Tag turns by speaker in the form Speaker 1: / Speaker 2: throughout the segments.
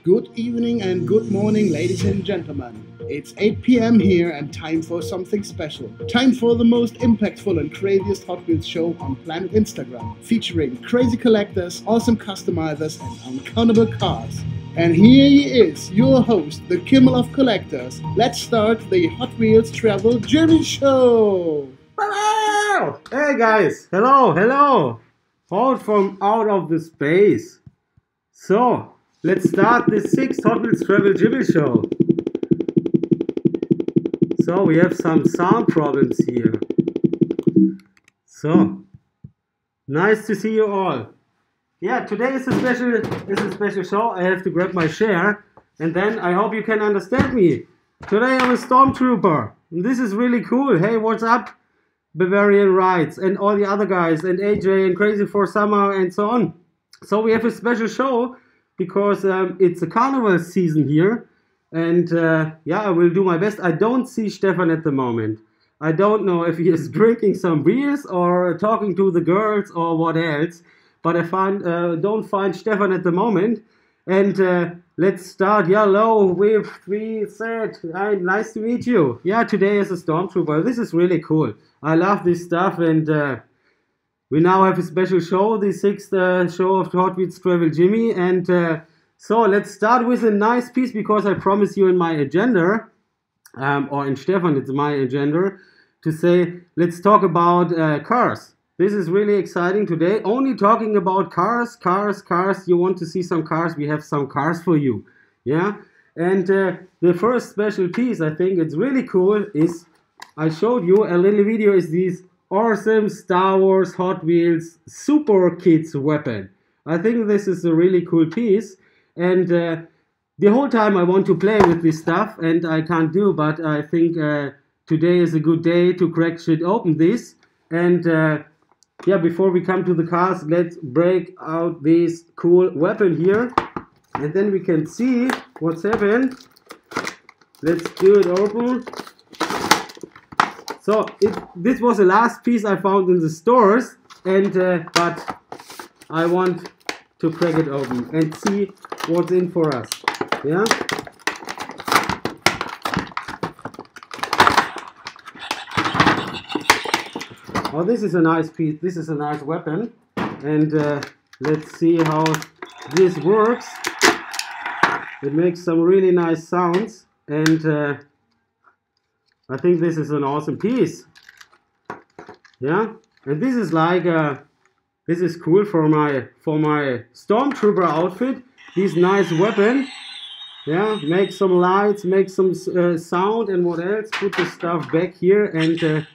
Speaker 1: Good evening and good morning, ladies and gentlemen. It's 8 p.m. here and time for something special. Time for the most impactful and craziest Hot Wheels show on planet Instagram, featuring crazy collectors, awesome customizers, and uncountable cars. And here he is, your host, the Kimmel of Collectors. Let's start the Hot Wheels Travel Journey Show!
Speaker 2: Hello! Hey guys! Hello! Hold from out of the space. So, let's start the 6th Hot Wheels Travel Jimmy Show. So, we have some sound problems here. So, nice to see you all. Yeah, today is a special show. I have to grab my chair, and then I hope you can understand me. Today I'm a Stormtrooper. This is really cool. Hey, what's up? Bavarian Rides and all the other guys, and AJ and Crazy for Summer and so on. So we have a special show because it's a carnival season here, and yeah, I will do my best. I don't see Stefan at the moment. I don't know if he is drinking some beers or talking to the girls or what else, but I don't find Stefan at the moment. And let's start. Hello with 3 said. Nice to meet you. Yeah, today is a Stormtrooper. This is really cool. I love this stuff, and we now have a special show, the 6th show of Hot Wheels Travel Jimmy. And so let's start with a nice piece, because I promise you in my agenda, or in Stefan, it's my agenda, to say, let's talk about cars. This is really exciting today. Only talking about cars. You want to see some cars? We have some cars for you. Yeah? And the first special piece, I think it's really cool, is I showed you a little video, is these awesome Star Wars Hot Wheels Super Kids weapon. I think this is a really cool piece. And the whole time I want to play with this stuff, and I can't do, but I think today is a good day to crack shit open this. And yeah, before we come to the cars, let's break out this cool weapon here, and then we can see what's happened. Let's do it open. So this was the last piece I found in the stores, and but I want to crack it open and see what's in for us. Yeah. Oh, this is a nice piece. This is a nice weapon, and let's see how this works. It makes some really nice sounds, and I think this is an awesome piece. Yeah, and this is like this is cool for my stormtrooper outfit. This nice weapon. Yeah, make some lights, make some sound, and what else? Put the stuff back here, and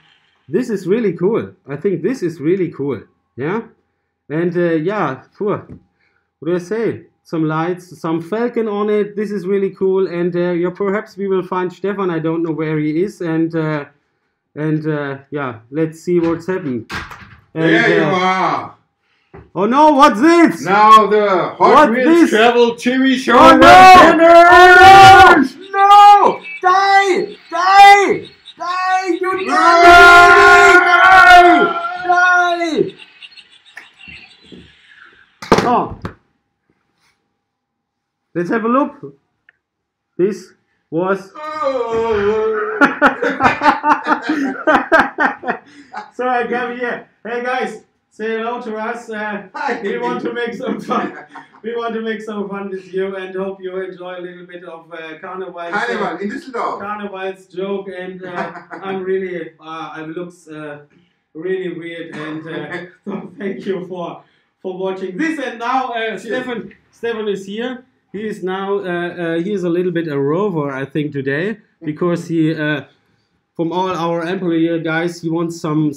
Speaker 2: this is really cool. I think this is really cool. Yeah, and yeah, what do I say? Some lights, some Falcon on it. This is really cool, and yeah, perhaps we will find Stefan. I don't know where he is, and yeah, let's see what's happened. And,
Speaker 3: there you are.
Speaker 2: Oh no, what's this?
Speaker 3: Now the Hot Wheels Travel TV show.
Speaker 2: Oh no! Oh no! No! Die! Die! Die! You die! Die! Oh. Let's have a look. This was... So I come here. Hey guys, say hello to us. We want to make some fun. We want to make some fun with you and hope you enjoy a little bit of Carnival
Speaker 3: in Düsseldorf.
Speaker 2: Carnival's joke, and I'm really, it looks really weird, and so thank you for watching this. And now Stefan is here. He is now he is a little bit a rover, I think, today, because he from all our employee guys, he wants some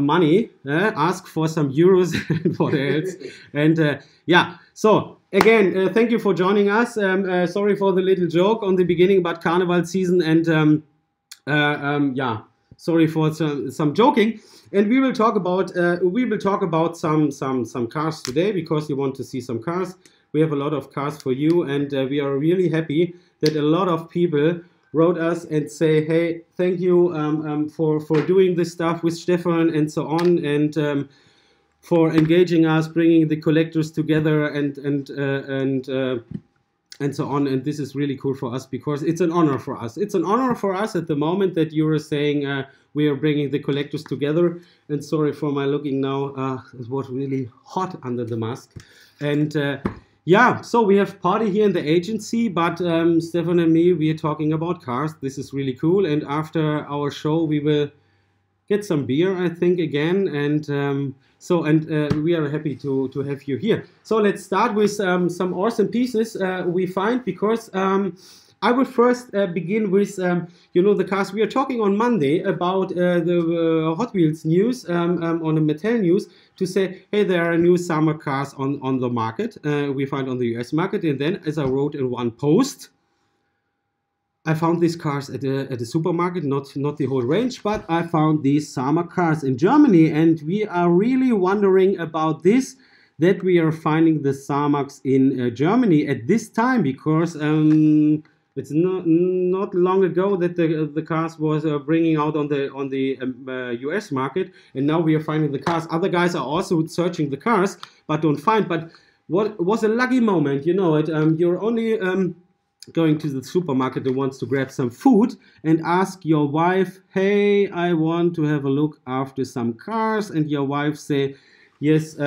Speaker 2: money, ask for some euros and what else, and yeah. So again, thank you for joining us. Sorry for the little joke on the beginning about Carnival season, and yeah, sorry for some joking. And we will talk about some cars today, because you want to see some cars. We have a lot of cars for you, and we are really happy that a lot of people wrote us and say, hey, thank you for doing this stuff with Stefan and so on, and for engaging us, bringing the collectors together, and so on. And this is really cool for us, because it's an honor for us. It's an honor for us at the moment that you are saying we are bringing the collectors together. And sorry for my looking now. It was really hot under the mask. And yeah, so we have party here in the agency, but Stefan and me, we are talking about cars. This is really cool. And after our show, we will get some beer, I think, again. And we are happy to have you here. So let's start with some awesome pieces we find, because I will first begin with, you know, the cars. We are talking on Monday about the Hot Wheels news, on the Mattel news, to say, hey, there are new summer cars on the market. We find on the US market. And then, as I wrote in one post, I found these cars at the supermarket, not the whole range, but I found these summer cars in Germany. And we are really wondering about this, that we are finding the Samax in Germany at this time, because it's not long ago that the cars was bringing out on the US market, and now we are finding the cars. Other guys are also searching the cars, but don't find. But what was a lucky moment, you know it. You're only going to the supermarket and wants to grab some food and ask your wife, hey, I want to have a look after some cars, and your wife say, yes,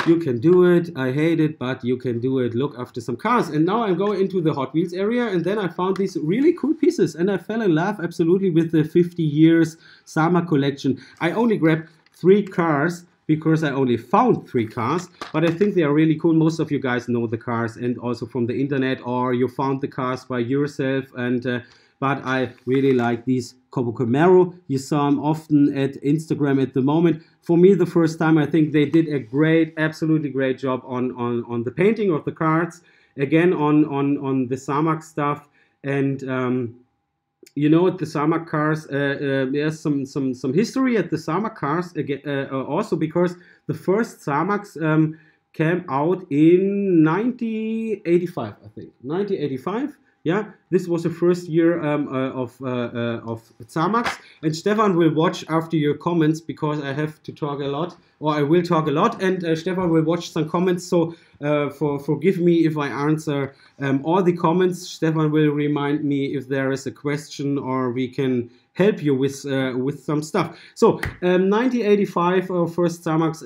Speaker 2: you can do it. I hate it, but you can do it. Look after some cars. And now I'm going into the Hot Wheels area, and then I found these really cool pieces, and I fell in love absolutely with the 50 years summer collection. I only grabbed 3 cars because I only found 3 cars, but I think they are really cool. Most of you guys know the cars, and also from the internet, or you found the cars by yourself. And but I really like these Cobo Camaro. You saw them often at Instagram at the moment. For me, the first time, I think they did a absolutely great job on the painting of the cars. Again, on the Samax stuff. And you know, at the Samax cars, there's some history at the Samax cars again, also because the first Samax came out in 1985, I think. 1985. Yeah, this was the first year of Zamax, and Stefan will watch after your comments because I have to talk a lot, or I will talk a lot, and Stefan will watch some comments. So forgive me if I answer all the comments. Stefan will remind me if there is a question, or we can help you with some stuff. So 1985, first Zamax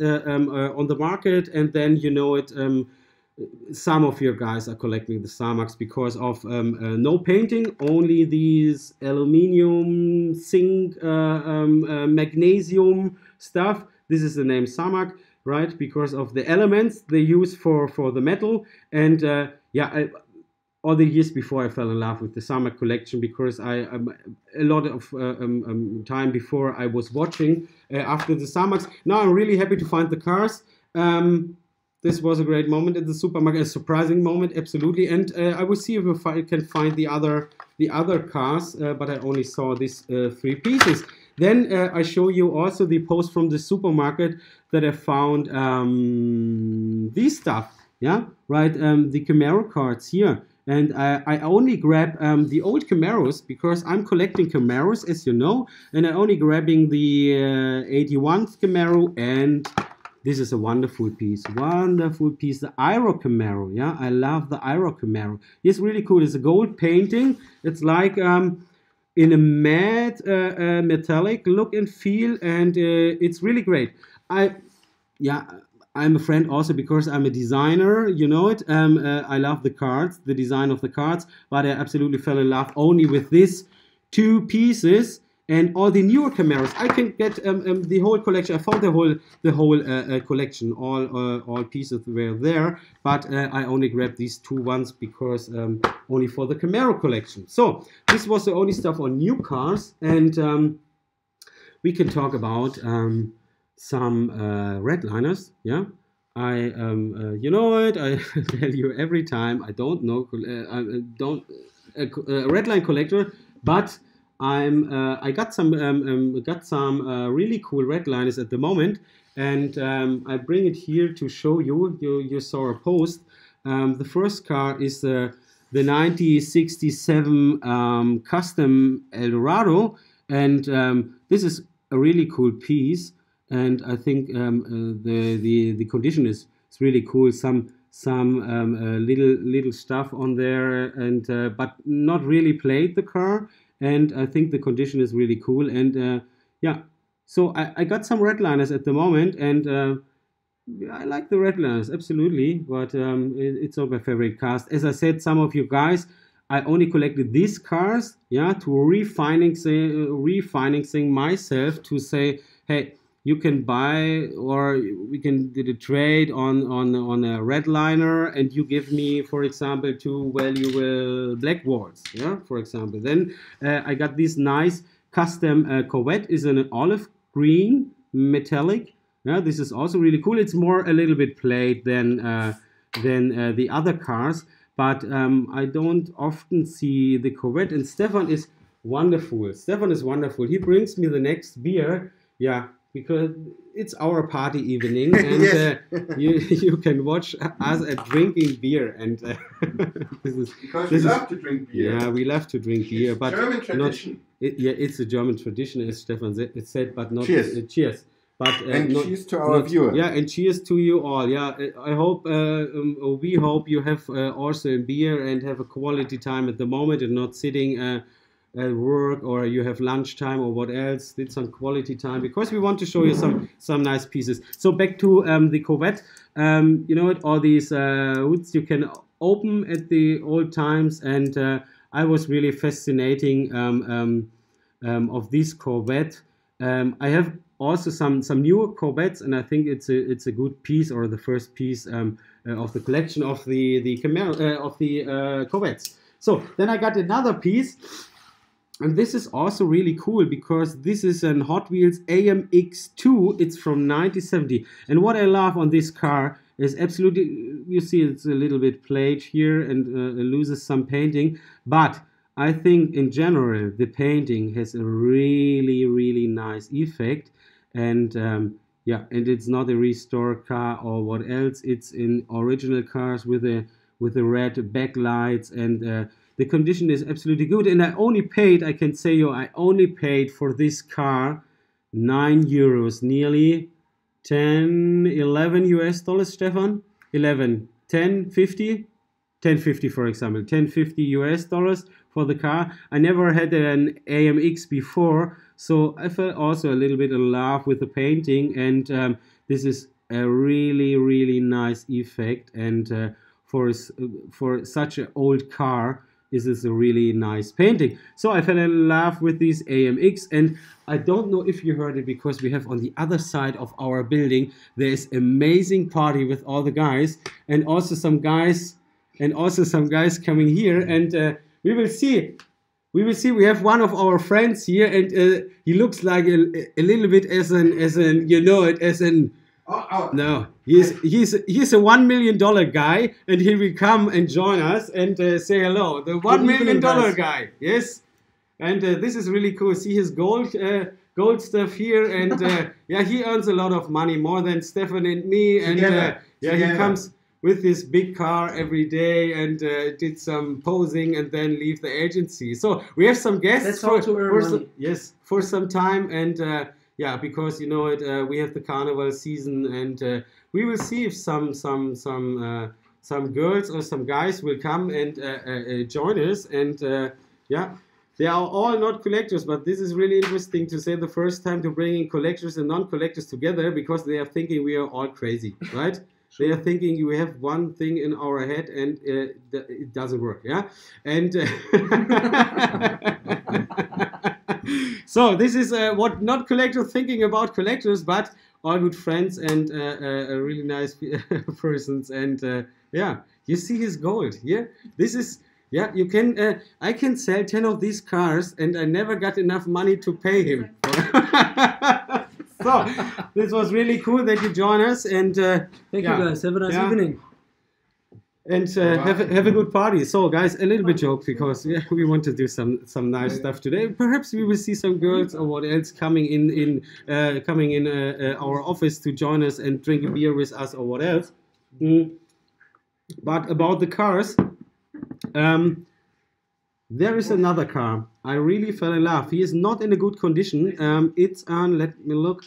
Speaker 2: on the market, and then you know it. Some of your guys are collecting the Zamax because of no painting, only these aluminium, zinc, magnesium stuff. This is the name Zamax, right? Because of the elements they use for the metal. And all the years before I fell in love with the Zamax collection, because a lot of time before I was watching after the Zamax. Now I'm really happy to find the cars. This was a great moment at the supermarket, a surprising moment, absolutely. And I will see if I can find the other cars, but I only saw these 3 pieces. Then I show you also the post from the supermarket that I found these stuff, yeah, right, the Camaro cards here. And I only grab the old Camaros because I'm collecting Camaros, as you know, and I'm only grabbing the 81th Camaro, and this is a wonderful piece, the Aero Camaro, yeah, I love the Aero Camaro. It's really cool. It's a gold painting. It's like in a matte metallic look and feel, and it's really great. I'm a friend also because I'm a designer, you know it. I love the cards, the design of the cards, but I absolutely fell in love only with these 2 pieces. And all the newer Camaros, I can get the whole collection. I found the whole collection. All pieces were there, but I only grabbed these 2 ones because only for the Camaro collection. So this was the only stuff on new cars, and we can talk about some redliners. Yeah, you know it. I tell you every time. I don't know. Redline collector, but I got some really cool redliners at the moment, and I bring it here to show you. You saw a post. The first car is the 1967 custom Eldorado, and this is a really cool piece. And I think the condition is really cool. Some little stuff on there, and but not really played the car. And I think the condition is really cool. And yeah, so I got some redliners at the moment, and I like the redliners, absolutely. But it's not my favorite cars. As I said, some of you guys, I only collected these cars, yeah, to refinancing myself to say, hey, you can buy, or we can do the trade on a redliner, and you give me, for example, 2 valuable black walls, yeah, for example. Then I got this nice custom Corvette, is an olive green metallic. Yeah, this is also really cool. It's more a little bit played than the other cars, but I don't often see the Corvette. And Stefan is wonderful. He brings me the next beer, yeah, because it's our party evening, and
Speaker 3: yes.
Speaker 2: you can watch us at drinking beer, and
Speaker 3: we love to drink beer.
Speaker 2: Yeah, we love to drink beer, but
Speaker 3: German tradition.
Speaker 2: It's a German tradition, as Stefan said, but not
Speaker 3: cheers.
Speaker 2: Cheers. But
Speaker 3: and cheers to our viewers.
Speaker 2: Yeah, and cheers to you all. Yeah, I hope we hope you have also a beer and have a quality time at the moment, and not sitting at work, or you have lunchtime, or what else. Did some quality time, because we want to show you some nice pieces. So back to the Corvette. You know it, all these hoods you can open at the old times, and I was really fascinating of this Corvette. I have also some newer Corvettes, and I think it's a good piece, or the first piece of the collection of the Camaro of the Corvettes. So then I got another piece. And this is also really cool, because this is an Hot Wheels AMX2. It's from 1970. And what I love on this car is absolutely, you see it's a little bit played here and loses some painting. But I think in general, the painting has a really, really nice effect. And yeah, and it's not a restored car or what else. It's in original cars with the red backlights, and the condition is absolutely good. And I only paid, I can say you, I only paid for this car €9, nearly 10, 11 US dollars, Stefan? 11, 10, 50? 1050 for example, 1050 US dollars for the car. I never had an AMX before, so I felt also a little bit in love with the painting, and this is a really nice effect, and for such an old car, this is a really nice painting. So I fell in love with this AMX, and I don't know if you heard it, because we have on the other side of our building, there's amazing party with all the guys, and also some guys coming here, and we will see. We have one of our friends here, and he looks like a little bit as an you know it, as an no, he's a $1 million guy, and he will come and join us and say hello. The $1 million guy, yes. And this is really cool. See his gold stuff here, and yeah, he earns a lot of money, more than Stefan and me. And yeah, he comes with this big car every day, and did some posing and then leave the agency. So we have some guests for some time, and yeah, because you know it, we have the carnival season, and we will see if some girls or some guys will come and join us, and yeah. They are all not collectors, but this is really interesting to say the first time to bring in collectors and non-collectors together, because they are thinking we are all crazy, right? They are thinking we have one thing in our head and it doesn't work, yeah? And so this is what not collectors thinking about collectors, but all good friends and really nice persons. And yeah, you see his gold here. This is... Yeah, you can. I can sell 10 of these cars, and I never got enough money to pay him. So this was really cool that you join us, and thank you
Speaker 4: guys. Have a nice evening,
Speaker 2: and have a good party. So guys, a little bit joke, because we want to do some nice stuff today. Perhaps we will see some girls or what else coming in our office to join us and drink a beer with us or what else. But about the cars. There is another car. I really fell in love. He is not in a good condition. It's an, let me look.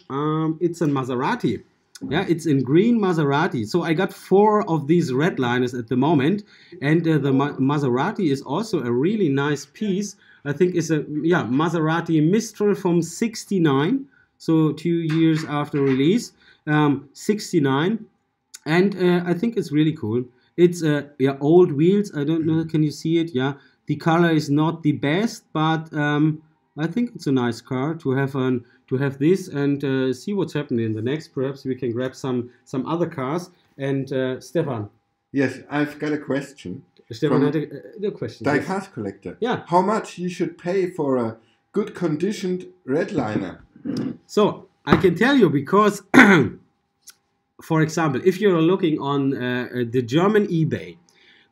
Speaker 2: It's a Maserati. Yeah, it's in green Maserati. So I got 4 of these Redliners at the moment, and the Maserati is also a really nice piece. I think it's a Maserati Mistral from '69. So 2 years after release, '69, and I think it's really cool. It's old wheels. I don't know. Can you see it? Yeah, the color is not the best, but I think it's a nice car to have this and see what's happening in the next. Perhaps we can grab some other cars. And Stefan.
Speaker 3: Yes, I've got a question.
Speaker 2: Stefan had a question.
Speaker 3: Die Cars Collector.
Speaker 2: Yeah.
Speaker 3: How much you should pay for a good conditioned Redliner?
Speaker 2: So I can tell you, because. For example, if you're looking on the German eBay,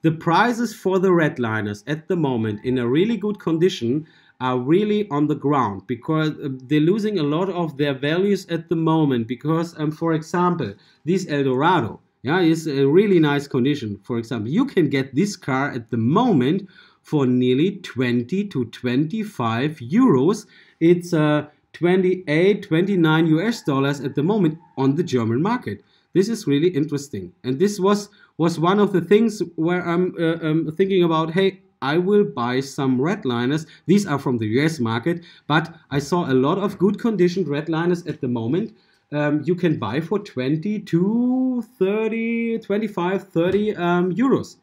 Speaker 2: the prices for the Redliners at the moment in a really good condition are really on the ground, because they're losing a lot of their values at the moment. Because, for example, this Eldorado, is a really nice condition. For example, you can get this car at the moment for nearly 20 to 25 euros. It's 28, 29 US dollars at the moment on the German market. This is really interesting, and this was one of the things where I'm thinking about, hey, I will buy some Redliners. These are from the US market, but I saw a lot of good conditioned Redliners at the moment. You can buy for 20 to 30, 25, 30 euros.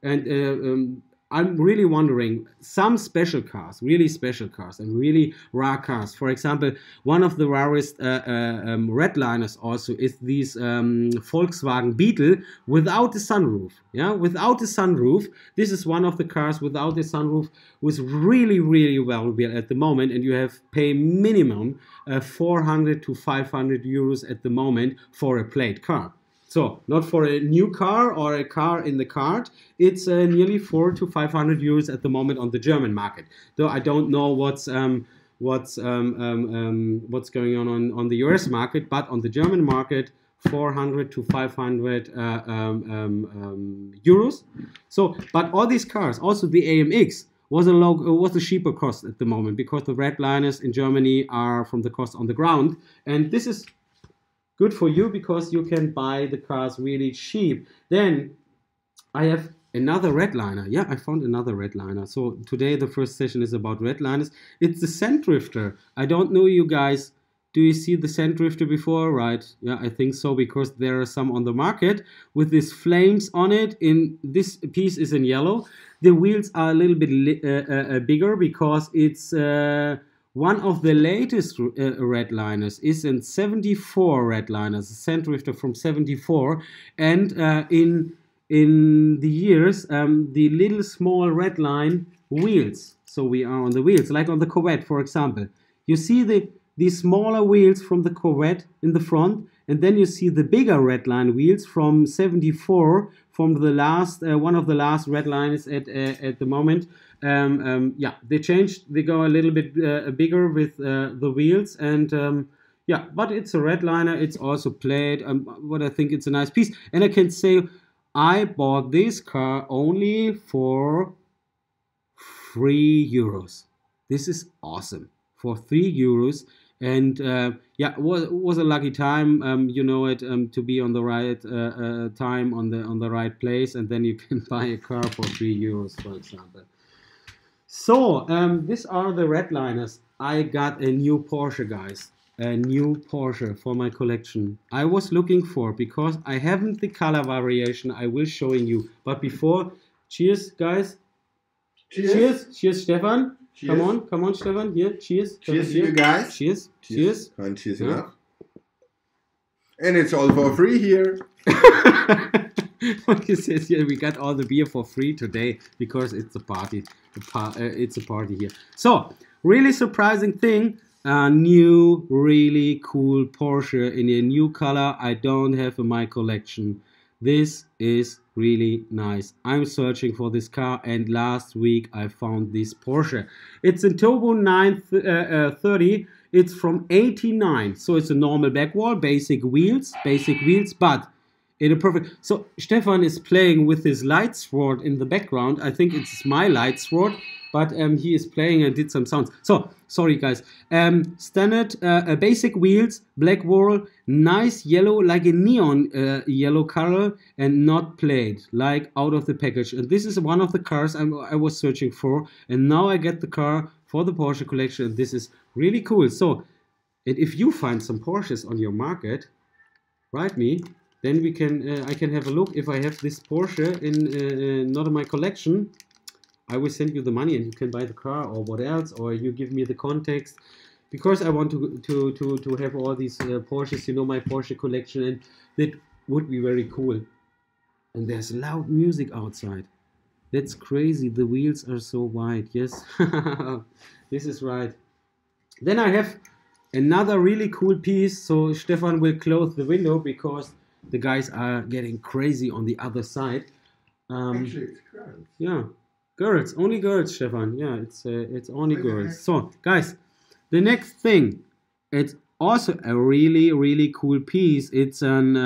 Speaker 2: And I'm really wondering, some special cars, really special cars and really rare cars. For example, one of the rarest Redliners also is this Volkswagen Beetle without the sunroof. Yeah, without the sunroof. This is one of the cars without the sunroof, was really well built at the moment, and you have pay minimum 400 to 500 euros at the moment for a plate car. So not for a new car or a car in the cart. It's nearly 400 to 500 euros at the moment on the German market. Though I don't know what's going on the US market, but on the German market, 400 to 500 euros. So, but all these cars, also the AMX, was a cheaper cost at the moment because the Redliners in Germany are from the cost on the ground, and this is good for you because you can buy the cars really cheap. Then I have another Redliner. Yeah, I found another Redliner. So today the first session is about Redliners. It's the Sandrifter. I don't know you guys. Do you see the Sandrifter before? Right. Yeah, I think so because there are some on the market with these flames on it. In this piece is in yellow. The wheels are a little bit bigger because it's one of the latest Redliners is in 74 Redliners, a Sandrifter from 74, and in the years the little small Redline wheels. So we are on the wheels, like on the Corvette, for example. You see these smaller wheels from the Corvette in the front, and then you see the bigger Redline wheels from 74, from the last one of the last Redliners at the moment. Yeah, they changed. They go a little bit bigger with the wheels, and yeah, but it's a Redliner. It's also played. What I think it's a nice piece, and I can say I bought this car only for €3. This is awesome for €3. And yeah, it was a lucky time, you know it, to be on the right time on the right place, and then you can buy a car for €3, for example. So these are the Redliners. I got a new Porsche, guys, a new Porsche for my collection. I was looking for because I haven't the color variation. I will showing you, but before, cheers, guys. Cheers, cheers, Stefan. Cheers. Come on, Stefan. Here, cheers.
Speaker 3: Cheers to you guys.
Speaker 2: Cheers. Cheers.
Speaker 3: Can't cheers enough. And it's all for free here.
Speaker 2: What he says here, we got all the beer for free today because it's a party. It's a party here. So, really surprising thing. A new, really cool Porsche in a new color I don't have in my collection. This is really nice. I'm searching for this car, and last week I found this Porsche. It's a Turbo 930. It's from 89, so it's a normal back wall, basic wheels, but in a perfect. So Stefan is playing with his light sword in the background. I think it's my light sword, but he is playing and did some sounds. So sorry guys. Standard basic wheels, black wall, nice yellow, like a neon yellow color, and not played, like out of the package. And this is one of the cars I was searching for, and now I get the car for the Porsche collection. And this is really cool. So, and if you find some Porsches on your market, write me. Then we can I can have a look. If I have this Porsche in not in my collection, I will send you the money and you can buy the car or what else, or you give me the context, because I want to have all these Porsches, you know, my Porsche collection, and that would be very cool. And there's loud music outside. That's crazy. The wheels are so wide. Yes, this is right. Then I have another really cool piece. So Stefan will close the window because the guys are getting crazy on the other side.
Speaker 3: Actually, it's girls.
Speaker 2: Yeah, girls, only girls, Stefan. Yeah, it's only girls. So, guys, the next thing, it's also a really cool piece. It's an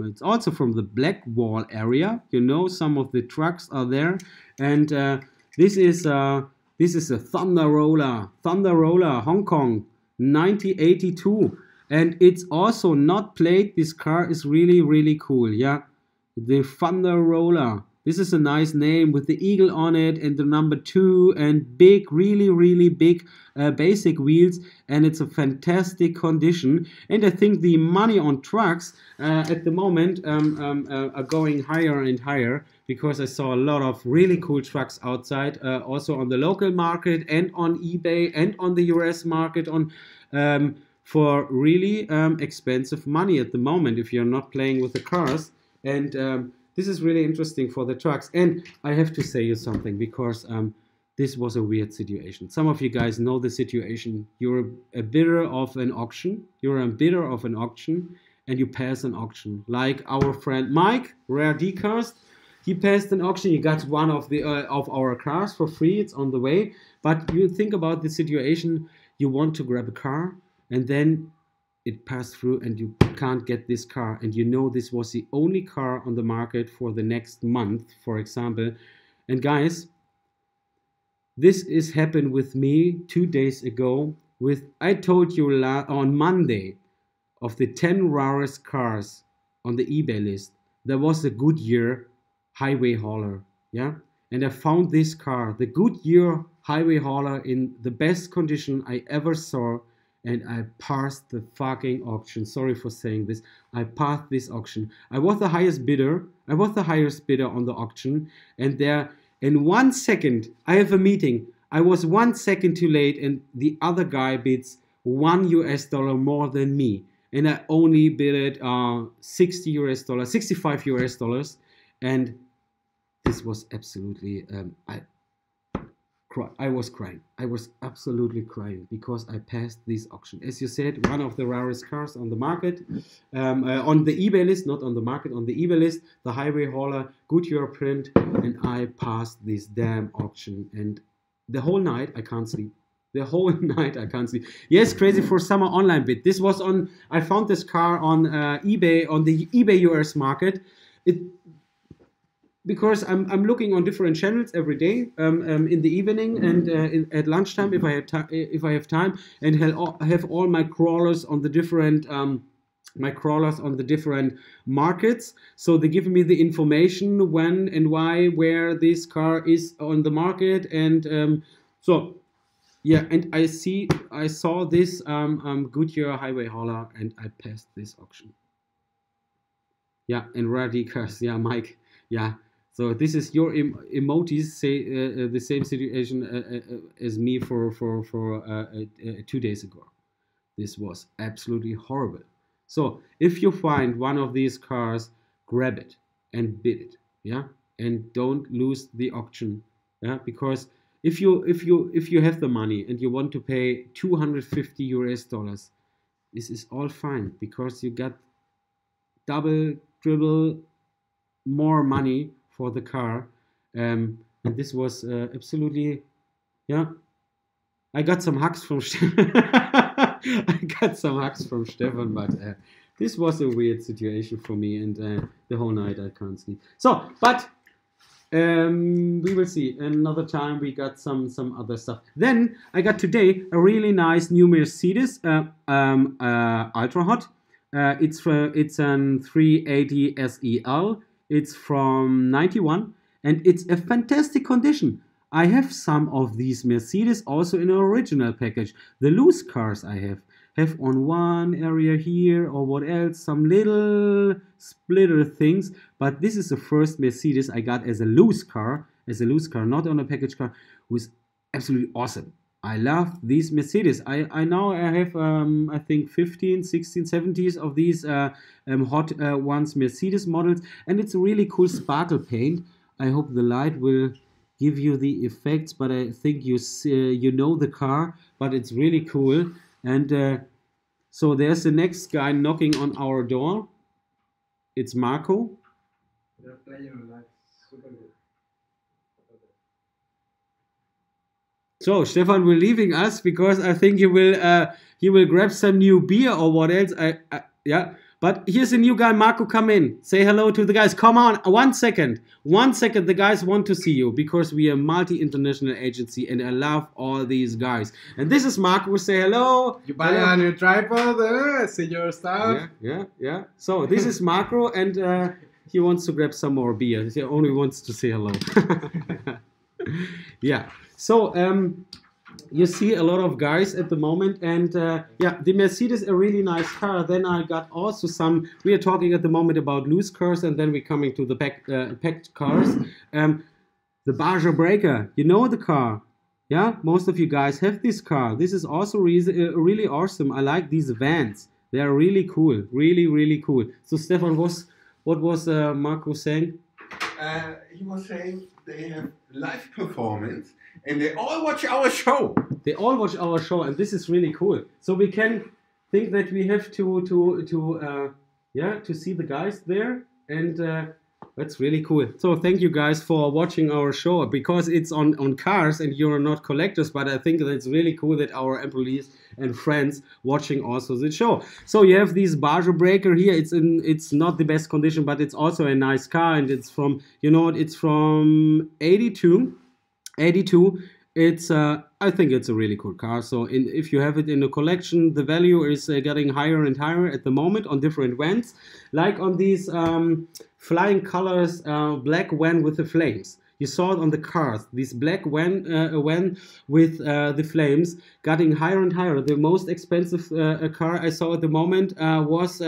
Speaker 2: it's also from the Black Wall area. You know, some of the trucks are there, and this is a Thunder Roller, Hong Kong, 1982. And it's also not played. This car is really cool. Yeah, the Thunder Roller. This is a nice name with the eagle on it and the number 2 and big, really big basic wheels, and it's a fantastic condition. And I think the money on trucks at the moment are going higher and higher, because I saw a lot of really cool trucks outside, also on the local market and on eBay and on the US market on. For really expensive money at the moment if you're not playing with the cars. And this is really interesting for the trucks. And I have to say you something, because this was a weird situation. Some of you guys know the situation. You're a bidder of an auction. And you pass an auction. Like our friend Mike, Rare Dcast. He passed an auction. He got one of our cars for free. It's on the way. But you think about the situation. You want to grab a car, and then it passed through and you can't get this car, and you know this was the only car on the market for the next month, for example. And guys, this is happened with me 2 days ago. I told you on Monday of the 10 rarest cars on the eBay list, there was a Goodyear highway hauler, yeah? And I found this car, the Goodyear highway hauler, in the best condition I ever saw, and I passed the fucking auction. Sorry for saying this. I passed this auction. I was the highest bidder. I was the highest bidder on the auction, and there, in 1 second, I have a meeting. I was 1 second too late, and the other guy bids $1 more than me. And I only bid $60, $65, and this was absolutely, I was crying. I was absolutely crying because I passed this auction. As you said, one of the rarest cars on the market, on the eBay list, not on the market, on the eBay list, the highway hauler, Goodyear print, and I passed this damn auction. And the whole night I can't sleep. The whole night I can't sleep. Yes, crazy for summer online bid. This was on, I found this car on eBay, on the eBay US market. Because I'm looking on different channels every day in the evening and at lunchtime if I have time, and have all my crawlers on the different markets. So they give me the information when and why, where this car is on the market, and so yeah. And I saw this Goodyear highway hauler, and I passed this auction. Yeah, and rare cars. Yeah, Mike. Yeah. So this is your emojis, say the same situation as me for 2 days ago. This was absolutely horrible. So if you find one of these cars, grab it and bid it, yeah, and don't lose the auction, yeah, because if you have the money and you want to pay $250, this is all fine because you got double, triple more money for the car, and this was absolutely, yeah. I got some hugs from Stefan, but this was a weird situation for me, and the whole night I can't sleep. So, but we will see. Another time we got some other stuff. Then I got today a really nice new Mercedes Ultra Hot. It's an 380 SEL. It's from 91, and it's a fantastic condition. I have some of these Mercedes also in an original package. The loose cars I have on one area here or what else, some little splitter things. But this is the first Mercedes I got as a loose car, not on a package car, who's absolutely awesome. I love these Mercedes. I now have I think 15, 16, 70s of these hot ones Mercedes models, and it's a really cool sparkle paint. I hope the light will give you the effects, but I think you know the car, but it's really cool. And so there's the next guy knocking on our door. It's Marco.
Speaker 4: They're playing like super good.
Speaker 2: So Stefan will leaving us because I think he will grab some new beer or what else. Yeah. But here's a new guy, Marco. Come in, say hello to the guys. Come on, 1 second. 1 second. The guys want to see you because we are a multi-international agency, and I love all these guys. And this is Marco. Say hello.
Speaker 4: You buy a new tripod. See your stuff.
Speaker 2: Yeah. So this is Marco, and he wants to grab some more beer. He only wants to say hello. Yeah. So you see a lot of guys at the moment, and yeah, the Mercedes is a really nice car. Then I got also some. We are talking at the moment about loose cars, and then we're coming to the packed cars. The Baja Breaker, you know the car. Yeah, most of you guys have this car. This is also really awesome. I like these vans. They are really cool, really cool. So Stefan, what was Marco saying?
Speaker 3: He was saying they have live performance and they all watch our show.
Speaker 2: They all watch our show, and this is really cool. So we can think that we have to see the guys there, and That's really cool. So thank you guys for watching our show, because it's on cars and you're not collectors, but I think that's really cool that our employees and friends watching also the show. So you have this Barger Breaker here. It's not the best condition, but it's also a nice car, and it's from, you know, it's from 82. It's I think it's a really cool car. So if you have it in a collection, the value is getting higher and higher at the moment on different vans, like on these flying colors black van with the flames. You saw it on the cars. This black van with the flames getting higher and higher. The most expensive car I saw at the moment was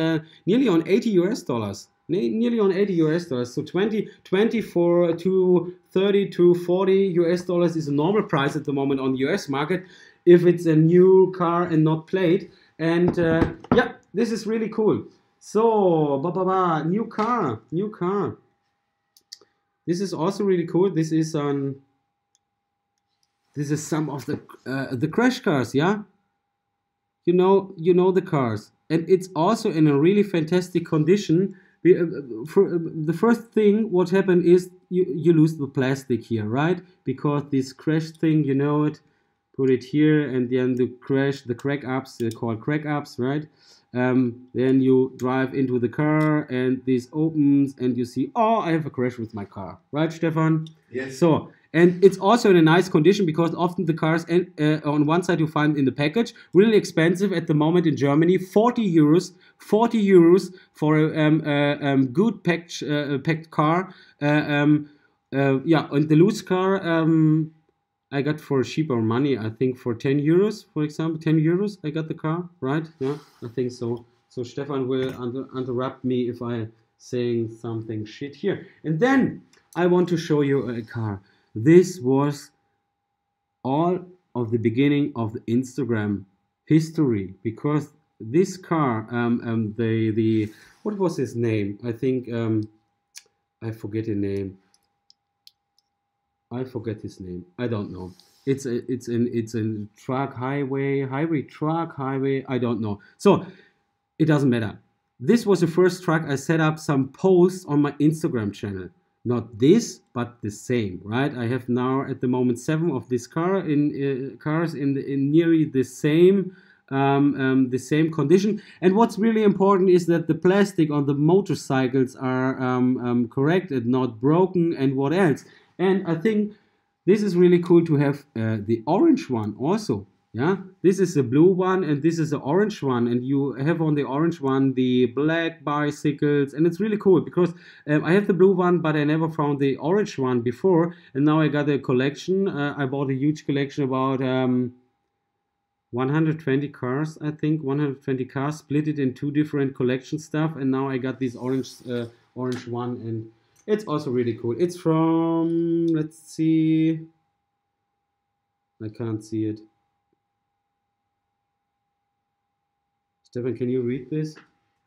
Speaker 2: nearly on $80. Nearly on $80. So 24 to 30 to 40 US dollars is a normal price at the moment on the US market if it's a new car and not plate. And yeah, this is really cool. So new car. This is also really cool. This is some of the crash cars, yeah. You know the cars, and it's also in a really fantastic condition. The first thing what happened is you lose the plastic here, right? Because this crash thing, you know it, put it here, and then the crack ups, they're called crack ups, right? Then you drive into the car and this opens and you see, oh, I have a crash with my car, right, Stefan?
Speaker 3: Yes.
Speaker 2: So, and it's also in a nice condition, because often the cars on one side you find in the package really expensive at the moment in Germany, 40 euros for a good packed car. Yeah, and the loose car I got for cheaper money, I think for 10 euros, for example, 10 euros I got the car, right? Yeah, I think so. So Stefan will interrupt me if I saying something shit here. And then I want to show you a car. This was all of the beginning of the Instagram history, because this car, the what was his name? I think I forget his name. I forget his name. I don't know. It's a truck highway. I don't know. So it doesn't matter. This was the first truck I set up some posts on my Instagram channel. Not this, but the same, right? I have now at the moment 7 of this cars in nearly the same condition. And what's really important is that the plastic on the motorcycles are correct and not broken, and what else. And I think this is really cool to have the orange one also. Yeah, this is the blue one and this is the orange one, and you have on the orange one the black bicycles, and it's really cool because I have the blue one, but I never found the orange one before, and now I got a collection. I bought a huge collection, about 120 cars, I think 120 cars, split it in 2 different collection stuff, and now I got this orange one, and it's also really cool. It's from, let's see, I can't see it. Stefan, can you read this?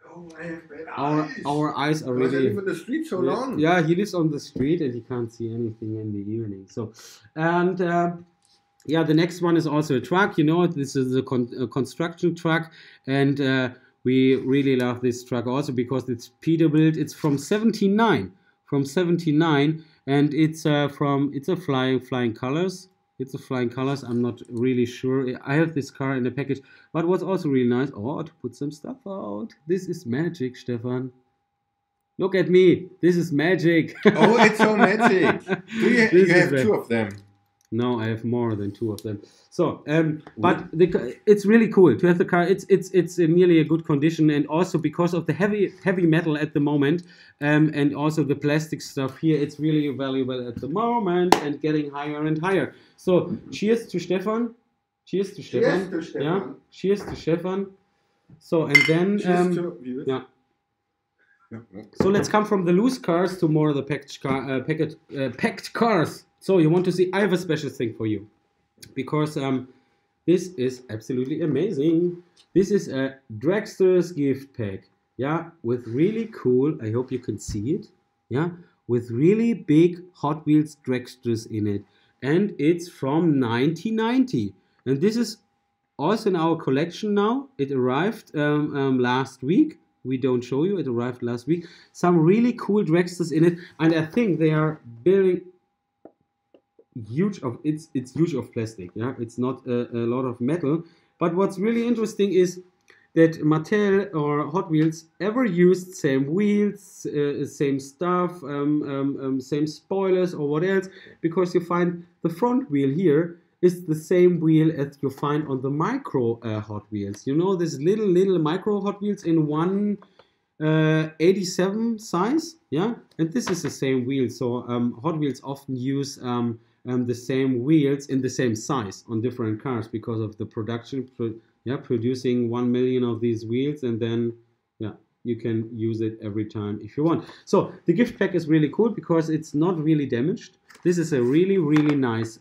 Speaker 3: Oh, I have bad eyes.
Speaker 2: Our eyes are
Speaker 3: Because I
Speaker 2: really...
Speaker 3: live on the street so long.
Speaker 2: Yeah, he lives on the street and he can't see anything in the evening. So, and yeah, the next one is also a truck. You know, this is a construction truck, and we really love this truck also because it's Peterbilt. It's from 79. And it's it's a flying colors. It's a flying colors. I'm not really sure. I have this car in the package, but what's also really nice, oh, to put some stuff out. This is magic, Stefan. Look at me. This is magic.
Speaker 3: Oh, it's so magic. You have 2 of them.
Speaker 2: No, I have more than 2 of them. So, but it's really cool to have the car. It's in nearly a good condition, and also because of the heavy metal at the moment, and also the plastic stuff here, it's really valuable at the moment and getting higher and higher. So, cheers to Stefan. Cheers to Stefan.
Speaker 3: Cheers to Stefan.
Speaker 2: Yeah. Cheers to Stefan. So, and then
Speaker 3: Cheers to viewers.
Speaker 2: yeah. So let's come from the loose cars to more of the packed cars. So you want to see, I have a special thing for you, because this is absolutely amazing. This is a Dragsters gift pack, yeah, with really cool, I hope you can see it, yeah, with really big Hot Wheels Dragsters in it. And it's from 1990. And this is also in our collection now. It arrived last week. we don't show you. It arrived last week. Some really cool dragsters in it, and I think they are building huge of it's huge of plastic. Yeah, it's not a lot of metal. But what's really interesting is that Mattel or Hot Wheels ever used same wheels, same stuff, same spoilers or what else, because you find the front wheel here is the same wheel as you find on the micro Hot Wheels. You know, this little micro Hot Wheels in 1/87 size, yeah, and this is the same wheel. So Hot Wheels often use the same wheels in the same size on different cars because of the production. Producing 1 million of these wheels, and then you can use it every time if you want. So the gift pack is really cool because it's not really damaged. This is a really nice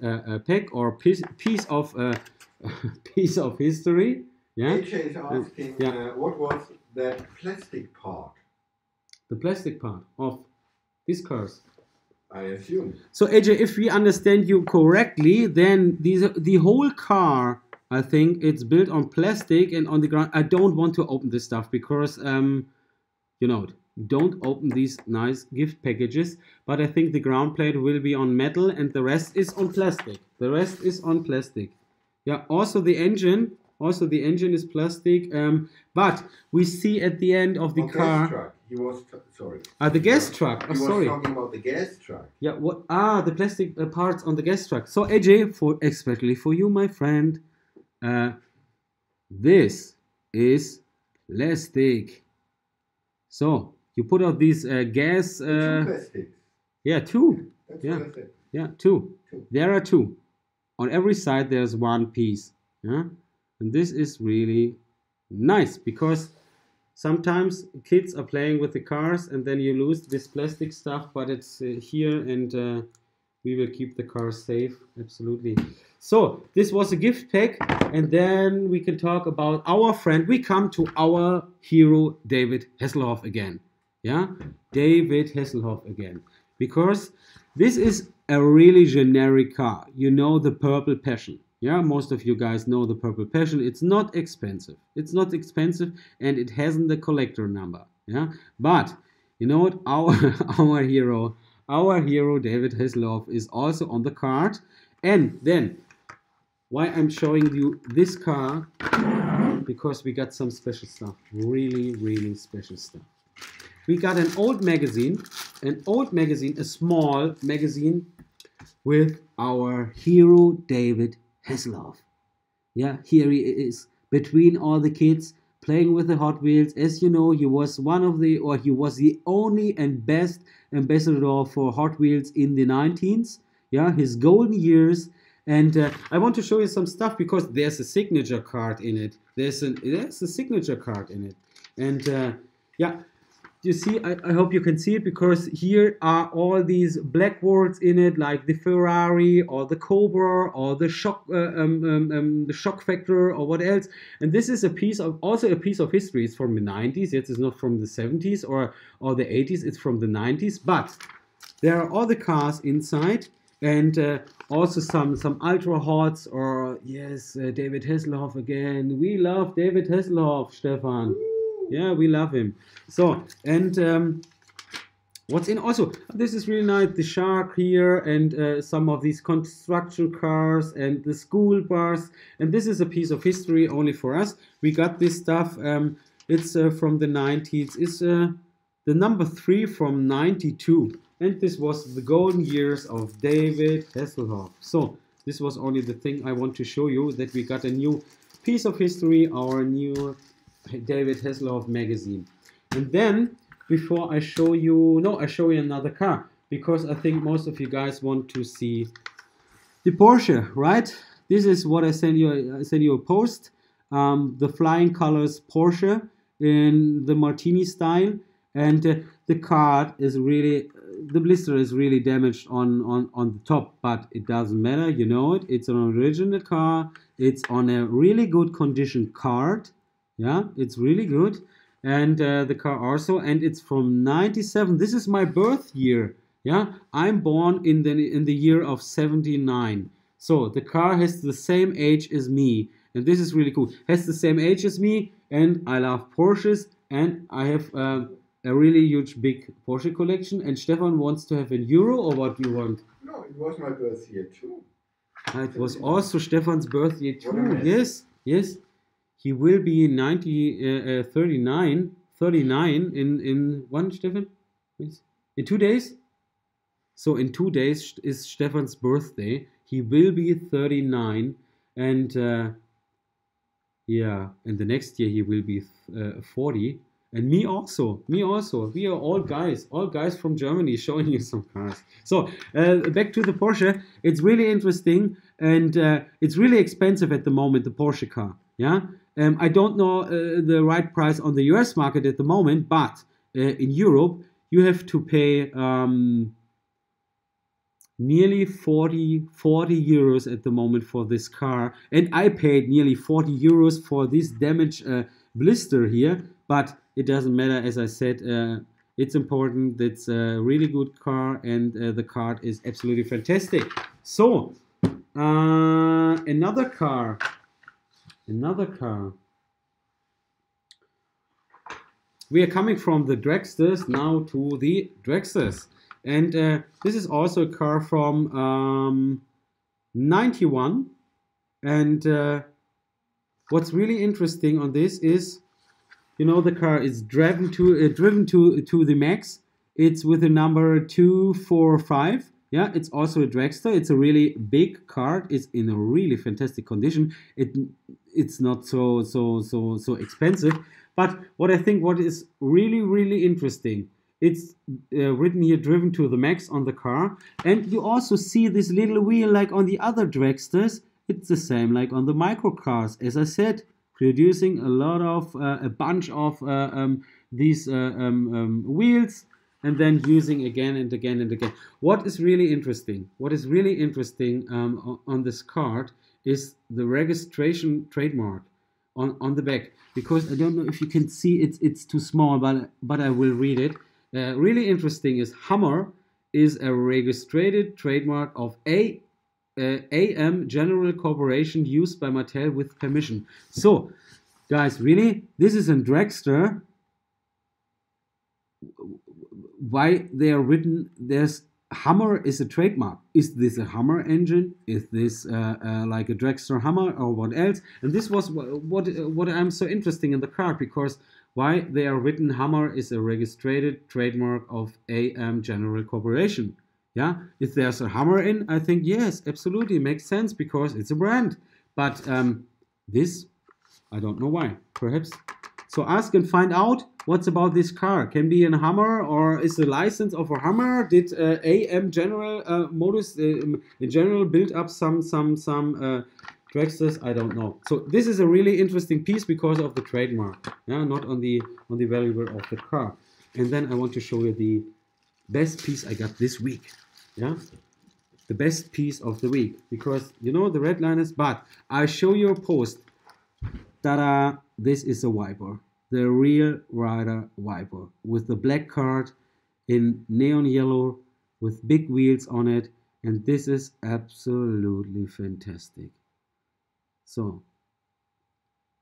Speaker 2: pack or piece of piece of history. Yeah.
Speaker 3: AJ is asking, what was that plastic part?
Speaker 2: The plastic part of these cars.
Speaker 3: I assume.
Speaker 2: So AJ, if we understand you correctly, then the whole car, I think it's built on plastic and on the ground. I don't want to open this stuff because, you know, don't open these nice gift packages. But I think the ground plate will be on metal and the rest is on plastic. The rest is on plastic. Yeah, also the engine is plastic. But we see at the end of the car.
Speaker 3: Gas truck. He was sorry.
Speaker 2: The gas truck.
Speaker 3: He was talking about the gas truck.
Speaker 2: Yeah. What? The plastic parts on the gas truck. So AJ, especially for you, my friend. This is plastic. So you put out these gas.
Speaker 3: Two plastics.
Speaker 2: Yeah, two.
Speaker 3: That's
Speaker 2: Yeah,
Speaker 3: what I said.
Speaker 2: yeah, two.
Speaker 3: Two.
Speaker 2: There are two. On every side, there's one piece. Yeah, and this is really nice because sometimes kids are playing with the cars and then you lose this plastic stuff, but it's here and we will keep the car safe. Absolutely. So this was a gift pack, and then we can talk about our friend. We come to our hero, David Hasselhoff again. Yeah, David Hasselhoff again, because this is a really generic car. You know, the Purple Passion. Yeah, most of you guys know the Purple Passion. It's not expensive. It's not expensive, and it hasn't a collector number. Yeah, but you know what? Our hero David Hasselhoff is also on the card. And then why I'm showing you this car, because we got some special stuff, really special stuff. We got an old magazine, a small magazine with our hero David Hasselhoff. Yeah, here he is between all the kids playing with the Hot Wheels. As you know, he was the only and best ambassador for Hot Wheels in the 90s. Yeah, his golden years. And I want to show you some stuff because there's a signature card in it. There's a signature card in it. And yeah, you see, I hope you can see it, because here are all these black words in it, like the Ferrari or the Cobra or the Shock Factor or what else. And this is also a piece of history. It's from the 90s. It's not from the 70s or the 80s. It's from the 90s. But there are all the cars inside, and also some ultra hots, or yes, David Hasselhoff again. We love David Hasselhoff, Stefan. Yeah, we love him. So, and what's in also, this is really nice, the shark here, and some of these construction cars and the school bus. And this is a piece of history only for us. We got this stuff. It's from the 90s. It's the number 3 from 92. And this was the golden years of David Hasselhoff. So this was only the thing I want to show you, that we got a new piece of history, our new David Hasselhoff magazine. And then before I show you, I show you another car, because I think most of you guys want to see the Porsche, right? This is what I sent you. I sent you a post, the Flying Colors Porsche in the Martini style, and the card is really, the blister is really damaged on the top, but it doesn't matter, you know it. It's an original car. It's on a really good condition card. Yeah, it's really good. And the car also, and it's from 97. This is my birth year. Yeah, I'm born in the year of 79. So the car has the same age as me, and this is really cool. Has the same age as me, and I love Porsches, and I have a really huge big Porsche collection. And Stefan wants to have in Euro, or what do you want?
Speaker 3: No, it was my birthday too.
Speaker 2: It was also Stefan's birthday
Speaker 3: What a
Speaker 2: too.
Speaker 3: mess.
Speaker 2: Yes, yes. He will be 39 in one, Stefan? Yes. In 2 days? So in 2 days is Stefan's birthday. He will be 39, and yeah, and the next year he will be 40. And me also. We are all guys from Germany showing you some cars. So back to the Porsche. It's really interesting, and it's really expensive at the moment, the Porsche car. Yeah, I don't know the right price on the US market at the moment, but in Europe you have to pay nearly 40 euros at the moment for this car, and I paid nearly 40 euros for this damaged blister here, but it doesn't matter. As I said, it's important. It's a really good car, and the car is absolutely fantastic. So another car. We are coming from the dragsters now to the dragsters. And this is also a car from 91. And what's really interesting on this is, you know, the car is driven to the max. It's with the number 245. Yeah, it's also a dragster. It's a really big car. It's in a really fantastic condition. It's not so expensive. But what I think what is really interesting, it's written here driven to the max on the car, and you also see this little wheel like on the other dragsters. It's the same like on the microcars, as I said, producing a bunch of these wheels, and then using again and again and again. What is really interesting on this card is the registration trademark on the back, because I don't know if you can see it's too small, but I will read it. Really interesting is Hummer is a registered trademark of AM General Corporation used by Mattel with permission. So guys, really, this is a dragster. Why they are written, there's Hummer is a trademark. Is this a Hummer engine? Is this like a dragster Hummer or what else? And this was what I'm so interesting in the card, because why they are written Hummer is a registered trademark of AM General Corporation. Yeah, if there's a Hummer in, I think yes, absolutely makes sense because it's a brand. But this, I don't know why. Perhaps. So ask and find out what's about this car. Can be a Hummer, or is the license of a Hummer? Did AM General Motors in general build up some dragsters? I don't know. So this is a really interesting piece because of the trademark, yeah, not on the value of the car. And then I want to show you the best piece I got this week. Yeah, the best piece of the week, because you know the Redliners. But I show you a post. Ta-da! This is a Viper, the real Rider Viper, with the black card in neon yellow with big wheels on it, and this is absolutely fantastic. So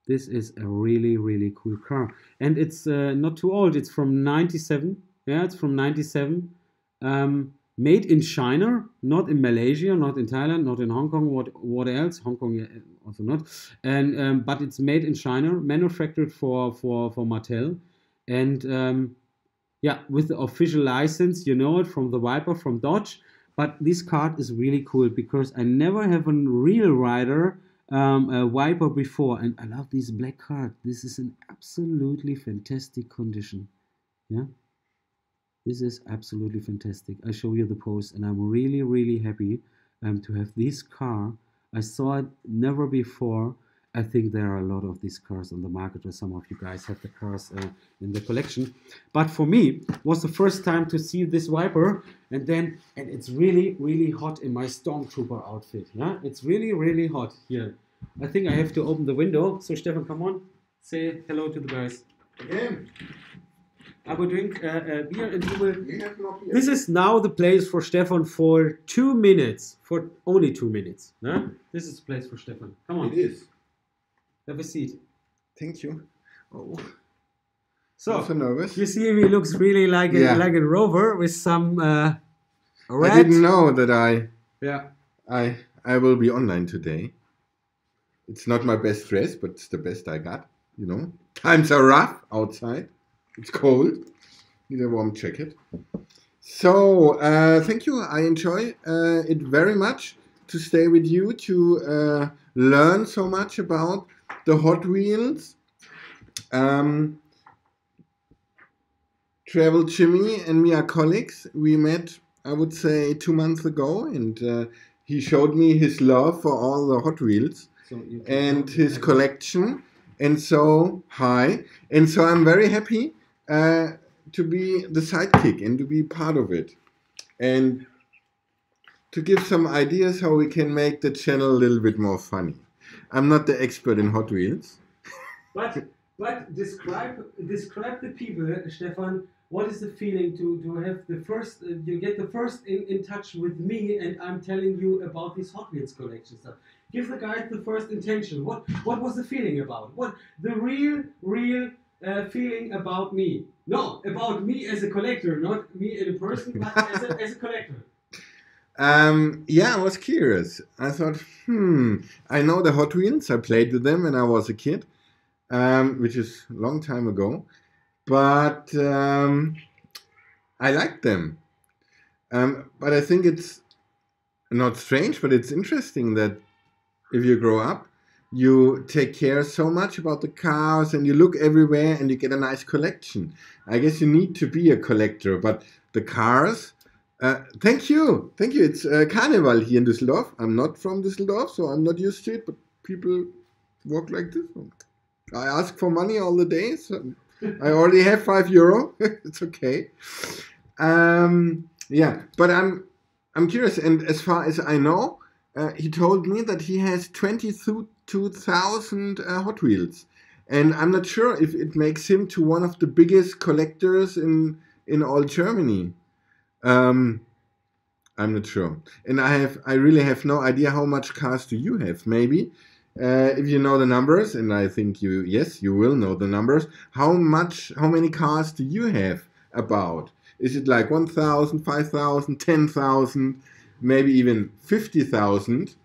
Speaker 2: this is a really cool car, and it's not too old. It's from 97. Yeah, it's from 97. Made in China, not in Malaysia, not in Thailand, not in Hong Kong. What else? Hong Kong also not. And but it's made in China, manufactured for Mattel, and yeah, with the official license, you know it from the Viper from Dodge. But this card is really cool because I never have a real rider a Viper before, and I love this black card. This is an absolutely fantastic condition. Yeah. This is absolutely fantastic. I show you the post, and I'm really happy to have this car. I saw it never before. I think there are a lot of these cars on the market, or some of you guys have the cars in the collection. But for me, it was the first time to see this Viper, and it's really hot in my Stormtrooper outfit. Yeah, it's really hot here. I think I have to open the window. So Stefan, come on, say hello to the guys.
Speaker 3: Again.
Speaker 2: I will drink beer, and you will.
Speaker 3: We have no beer.
Speaker 2: This is now the place for Stefan for 2 minutes, for only 2 minutes. No? This is the place for Stefan. Come on.
Speaker 3: It is.
Speaker 2: Have a seat.
Speaker 3: Thank you. Oh.
Speaker 2: So
Speaker 3: Also nervous.
Speaker 2: you see, he looks really like
Speaker 3: Yeah.
Speaker 2: like a rover with some
Speaker 3: I
Speaker 2: red.
Speaker 3: didn't know that
Speaker 2: Yeah.
Speaker 3: I will be online today. It's not my best dress, but it's the best I got. You know, times are rough outside. It's cold. Need a warm jacket. So thank you. I enjoy it very much to stay with you to learn so much about the Hot Wheels. Travel Jimmy and me are colleagues. We met, I would say, 2 months ago, and he showed me his love for all the Hot Wheels
Speaker 2: So you can
Speaker 3: and his collection. And so, hi. And so I'm very happy to be the sidekick and to be part of it. And to give some ideas how we can make the channel a little bit more funny. I'm not the expert in Hot Wheels.
Speaker 2: But describe the people, Stefan. What is the feeling to have the first? You get the first in touch with me, and I'm telling you about this Hot Wheels collection stuff. Give the guys the first intention. What was the feeling about? What the real feeling about me? No, about me as a collector, not me as a person, but as a collector.
Speaker 3: Yeah, I was curious. I thought, I know the Hot Wheels. I played with them when I was a kid, which is a long time ago. But I liked them. But I think it's not strange, but it's interesting that if you grow up, you take care so much about the cars and you look everywhere and you get a nice collection. I guess you need to be a collector, but the cars... thank you. It's Carnival here in Düsseldorf. I'm not from Düsseldorf, so I'm not used to it, but people walk like this. I ask for money all the days. I already have €5. It's okay. Yeah, but I'm curious, and as far as I know, he told me that he has 22,000 Hot Wheels, and I'm not sure if it makes him to one of the biggest collectors in all Germany. I'm not sure, and I really have no idea how much cars do you have. Maybe if you know the numbers, and I think you will know the numbers. How many cars do you have about? Is it like 1,000, 5,000, 10,000, maybe even 50,000?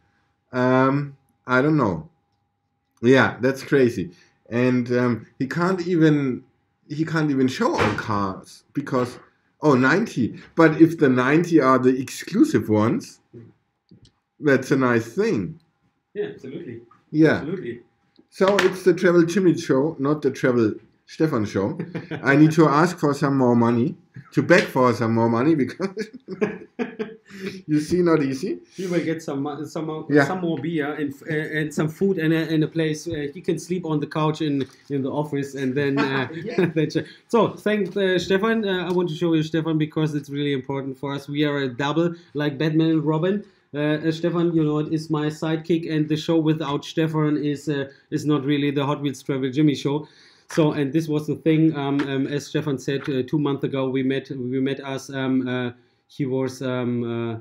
Speaker 3: I don't know. Yeah, that's crazy. And he can't even show all cars because 90. But if the 90 are the exclusive ones, that's a nice thing.
Speaker 2: Yeah, absolutely.
Speaker 3: Yeah.
Speaker 2: Absolutely.
Speaker 3: So it's the Travel Jimmy show, not the Travel Stefan show. I need to ask for some more money, to beg for some more money, because you see, not easy.
Speaker 2: You will get some more beer and some food and a place you can sleep on the couch in the office, and then so thank Stefan. I want to show you Stefan because it's really important for us. We are a double like Batman and Robin. Stefan, you know, it is my sidekick, and the show without Stefan is not really the Hot Wheels Travel Jimmy show. So, and this was the thing. As Stefan said, 2 months ago we met us. He was. I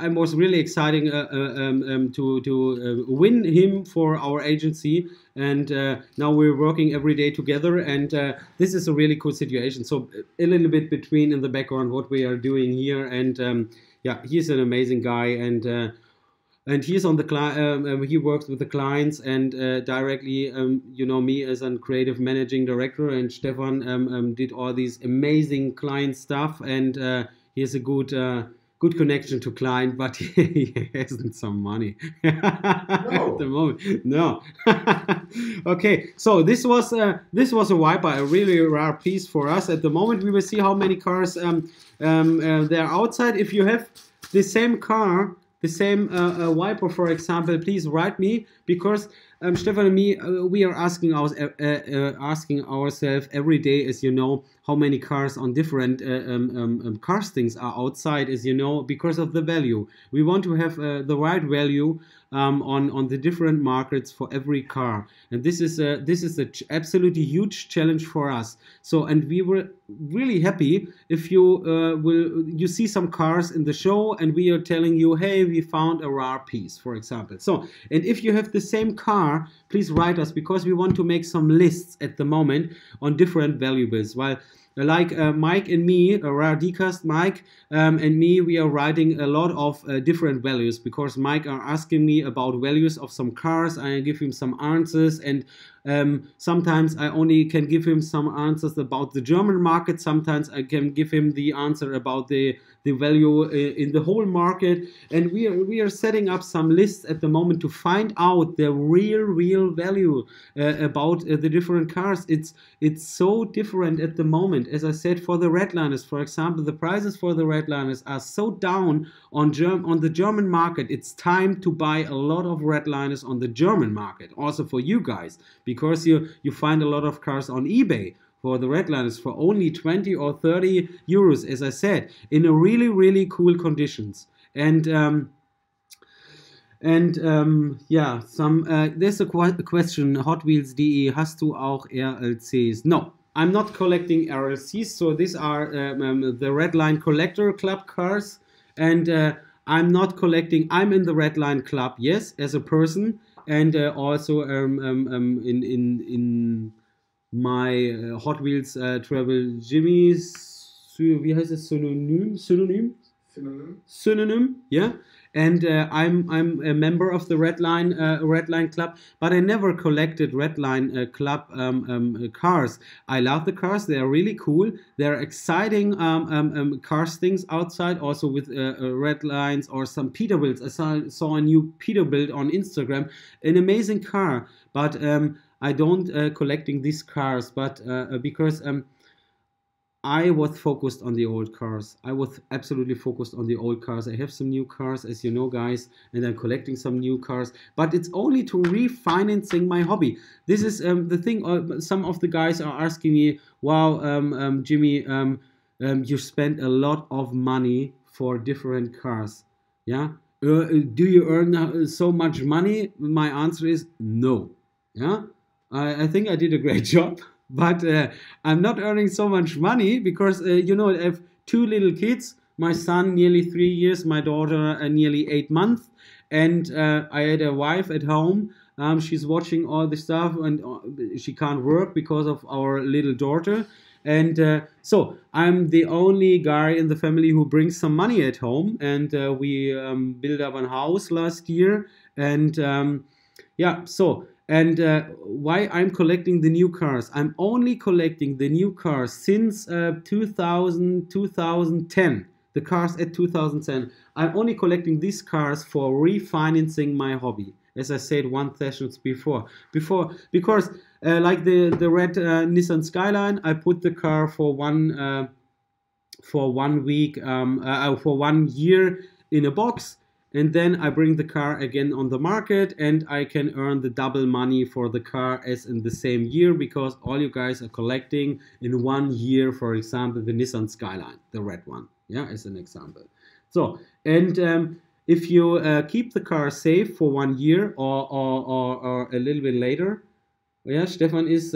Speaker 2: was really exciting to win him for our agency, and now we're working every day together, and this is a really cool situation. So a little bit between in the background what we are doing here, and yeah, he's an amazing guy, and he's on the he works with the clients and directly, you know, me as a creative managing director, and Stefan did all these amazing client stuff, and he has a good connection to client, but he hasn't some money at the moment. No. Okay, so this was a Viper, a really rare piece for us. At the moment, we will see how many cars there are outside. If you have the same car, the same Viper, for example, please write me, because Stefan and me, we are asking ourselves every day, as you know, how many cars on different castings are outside, as you know, because of the value. We want to have the right value on the different markets for every car, and this is a absolutely huge challenge for us. So, and we were really happy if you you see some cars in the show, and we are telling you, hey, we found a rare piece, for example. So, and if you have the same car car, please write us, because we want to make some lists at the moment on different valuables. While like Mike and me, Rare Dcast Mike and me, we are writing a lot of different values, because Mike are asking me about values of some cars. I give him some answers, and sometimes I only can give him some answers about the German market. Sometimes I can give him the answer about the value in the whole market. And we are setting up some lists at the moment to find out the real value about the different cars. It's so different at the moment. As I said, for the Redliners, for example, the prices for the Redliners are so down on the German market. It's time to buy a lot of Redliners on the German market, also for you guys, because you find a lot of cars on eBay for the Redliners for only 20 or 30 euros, as I said, in a really cool conditions. And yeah, there's a question, Hot Wheels DE, hast du auch RLCs? No, I'm not collecting RLCs, so these are the Redline Collector Club cars, and I'm not collecting. I'm in the Redline Club, yes, as a person, and also in my Hot Wheels Travel Jimmy's, wie heißt es, Synonym, yeah. And I'm a member of the Redline Club, but I never collected Redline Club cars. I love the cars; they are really cool. They're exciting castings outside, also with Redlines or some Peterbilts. I saw a new Peterbilt on Instagram, an amazing car. But I don't collecting these cars, but because I was focused on the old cars. I was absolutely focused on the old cars. I have some new cars, as you know, guys, and I'm collecting some new cars. But it's only to refinancing my hobby. This is the thing. Some of the guys are asking me, "Wow, Jimmy, you spend a lot of money for different cars. Yeah, do you earn so much money?" My answer is no. Yeah, I think I did a great job. But I'm not earning so much money because, you know, I have two little kids. My son nearly 3 years, my daughter nearly 8 months. And I had a wife at home. She's watching all the stuff, and she can't work because of our little daughter. And so I'm the only guy in the family who brings some money at home. And we built up a house last year. And yeah, so... And why I'm collecting the new cars? I'm only collecting the new cars since 2010. The cars at 2010. I'm only collecting these cars for refinancing my hobby. As I said 1 session before, because like the red Nissan Skyline, I put the car for 1 week, for 1 year in a box. And then I bring the car again on the market, and I can earn the double money for the car as in the same year, because all you guys are collecting in 1 year, for example, the Nissan Skyline, the red one, yeah, as an example. So, and if you keep the car safe for 1 year or a little bit later, yeah, Stefan is,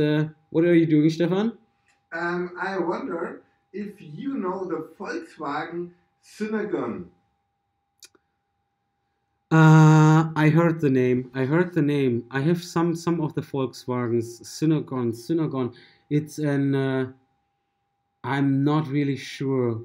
Speaker 2: what are you doing, Stefan?
Speaker 3: I wonder if you know the Volkswagen Synagon.
Speaker 2: I heard the name. I have some of the Volkswagens. Synagon. It's an. I'm not really sure.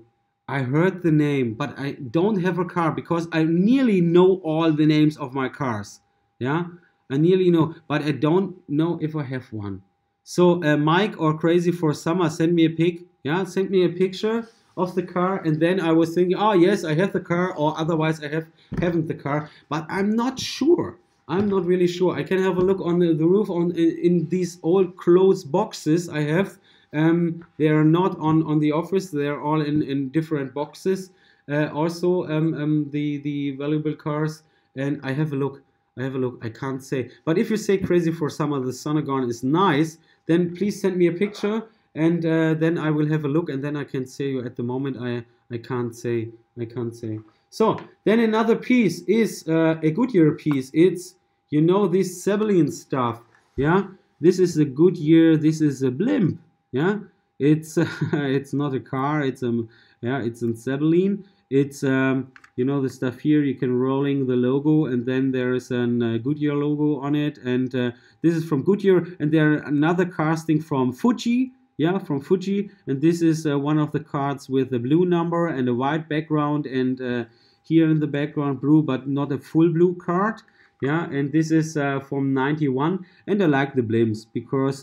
Speaker 2: I heard the name, but I don't have a car because I nearly know all the names of my cars. Yeah, I nearly know, but I don't know if I have one. So Mike or Crazy for Summer, send me a pic. Yeah, send me a picture of the car, and then I was thinking, oh yes, I have the car, or otherwise I haven't the car, but I'm not sure. I'm not really sure. I can have a look on the roof in these old closed boxes I have. They are not on the office. They are all in different boxes. Also the valuable cars, and I have a look. I can't say, but if you say Crazy for Summer, the Synagon is nice, then please send me a picture. And then I will have a look, and then I can say you. At the moment, I can't say. So then another piece is a Goodyear piece. It's, you know, this Zeppelin stuff. Yeah, this is a Goodyear. This is a blimp. Yeah, it's it's not a car. It's it's a Zeppelin. It's you know the stuff here. You can rolling the logo, and then there is a Goodyear logo on it, and this is from Goodyear, and there another casting from Fuji. Yeah, from Fuji, and this is one of the cards with a blue number and a white background, and here in the background blue, but not a full blue card. Yeah, and this is from 91, and I like the blimps because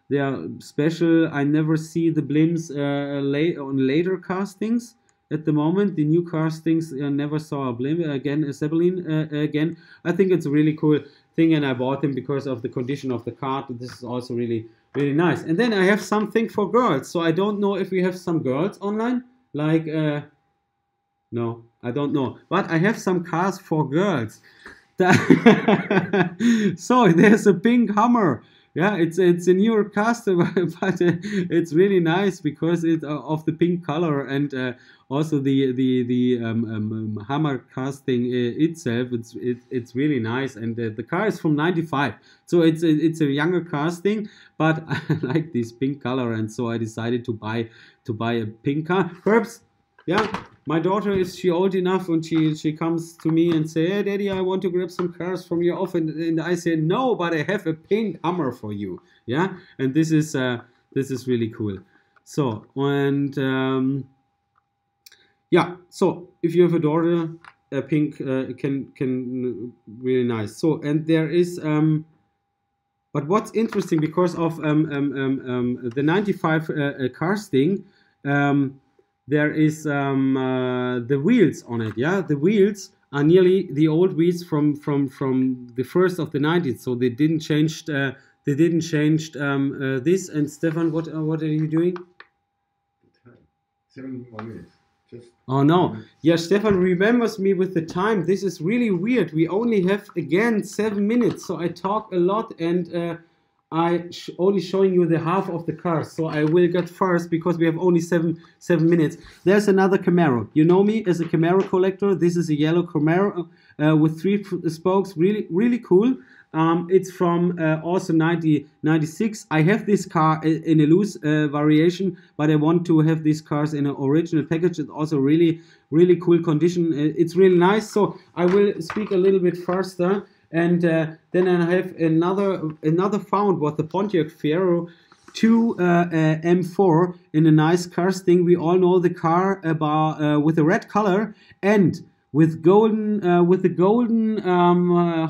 Speaker 2: they are special. I never see the blimps on later castings. At the moment, the new castings never saw a blimp again, a Zeppelin again. I think it's a really cool thing, and I bought them because of the condition of the card. This is also really nice. And then I have something for girls. So I don't know if we have some girls online. Like, no, I don't know. But I have some cars for girls. So there's a pink Hummer. Yeah, it's a newer customer, but it's really nice because it's of the pink color, and also the Hammer casting itself. It's really nice, and the car is from 95, so it's a younger casting, but I like this pink color, and so I decided to buy a pink car. Perhaps, yeah. My daughter, is she old enough, and she comes to me and say, "Hey, Daddy, I want to grab some cars from your office," and I say, "No, but I have a pink Hummer for you." Yeah, and this is really cool. So, and yeah, so if you have a daughter, a pink can really nice. So, and there is but what's interesting, because of the 95 casting. There is the wheels on it. Yeah, the wheels are nearly the old wheels from the first of the 90s. So they didn't change. They didn't change this. And Stefan, what are you doing?
Speaker 3: 7 more minutes. Just.
Speaker 2: Oh no! Yeah, Stefan remembers me with the time. This is really weird. We only have again 7 minutes. So I talk a lot, and only showing you the half of the cars, so I will get first because we have only seven minutes. There's another Camaro. You know me as a Camaro collector. This is a yellow Camaro with 3 spokes. Really cool. It's from also 96. I have this car in a loose variation, but I want to have these cars in an original package. It's also really cool condition. It's really nice. So I will speak a little bit faster. And then I have another found, was the Pontiac Fiero 2 M4 in a nice casting. We all know the car with a red color and with the golden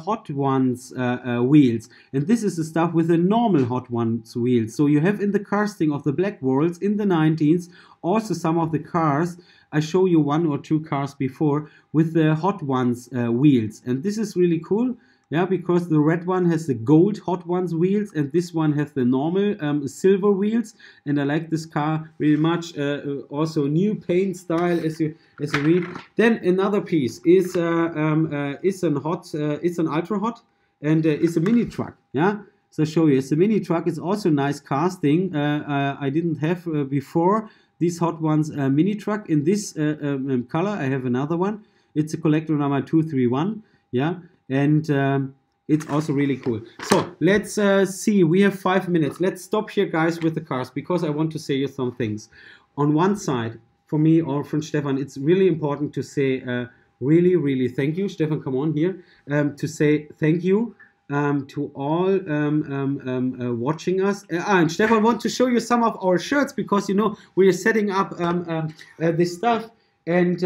Speaker 2: Hot Ones wheels. And this is the stuff with the normal Hot Ones wheels. So you have in the casting of the Black Worlds in the 19s also some of the cars. I show you 1 or 2 cars before with the Hot Ones wheels, and this is really cool. Yeah, because the red one has the gold Hot Ones wheels, and this one has the normal silver wheels. And I like this car really much. Also new paint style, as you read. Then another piece is an ultra hot, and it's a mini truck. Yeah, so I show you. It's a mini truck. It's also nice casting. I didn't have before these Hot Ones mini truck in this color. I have another one. It's a collector number 231. Yeah. And it's also really cool. So let's see. We have 5 minutes. Let's stop here, guys, with the cars, because I want to say you some things. On one side, for me or from Stefan, it's really important to say really thank you. Stefan, come on here. To say thank you to all watching us. And Stefan wants to show you some of our shirts, because, you know, we are setting up this stuff. And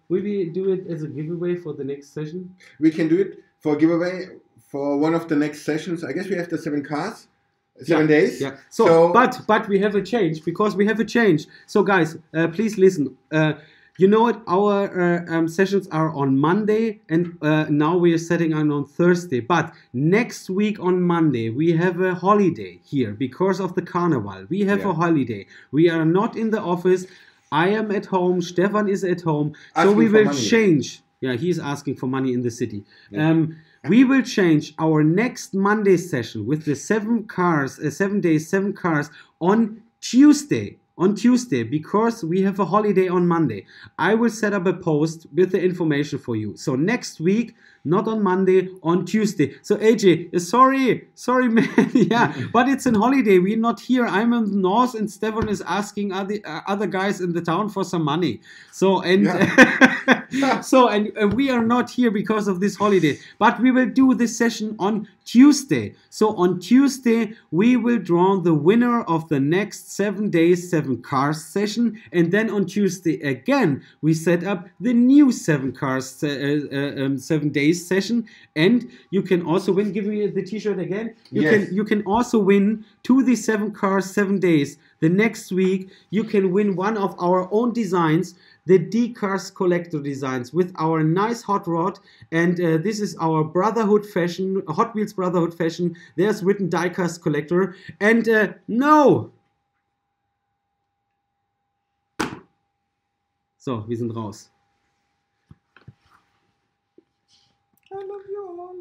Speaker 2: will we do it as a giveaway for the next session?
Speaker 3: We can do it for a giveaway for one of the next sessions. I guess we have the 7 cars, 7 days.
Speaker 2: Yeah. So but we have a change, because we have a change. So guys, please listen. You know what? Our sessions are on Monday, and now we are setting on Thursday. But next week on Monday, we have a holiday here because of the carnival. We have a holiday. We are not in the office. I am at home. Stefan is at home. So we will change. Yeah, he is asking for money in the city. Yeah. We will change our next Monday session with the 7 cars, 7 days, 7 cars on Tuesday. On Tuesday, because we have a holiday on Monday. I will set up a post with the information for you. So next week, not on Monday, on Tuesday. So AJ, sorry man, yeah, but it's a holiday. We're not here. I'm in the north, and Stefan is asking other guys in the town for some money. So, and So, and we are not here because of this holiday, but we will do this session on Tuesday. So on Tuesday, we will draw the winner of the next 7 days, 7 cars session. And then on Tuesday again, we set up the new 7 cars, 7 days session. And you can also win, give me the t-shirt again. You can also win to the 7 cars, 7 days. The next week, you can win one of our own designs, the D-Cars Collector designs with our nice hot rod. And this is our Brotherhood fashion, Hot Wheels Brotherhood fashion. There's written Die-Cast Collector. And no! So, wir sind raus.
Speaker 3: I love you all.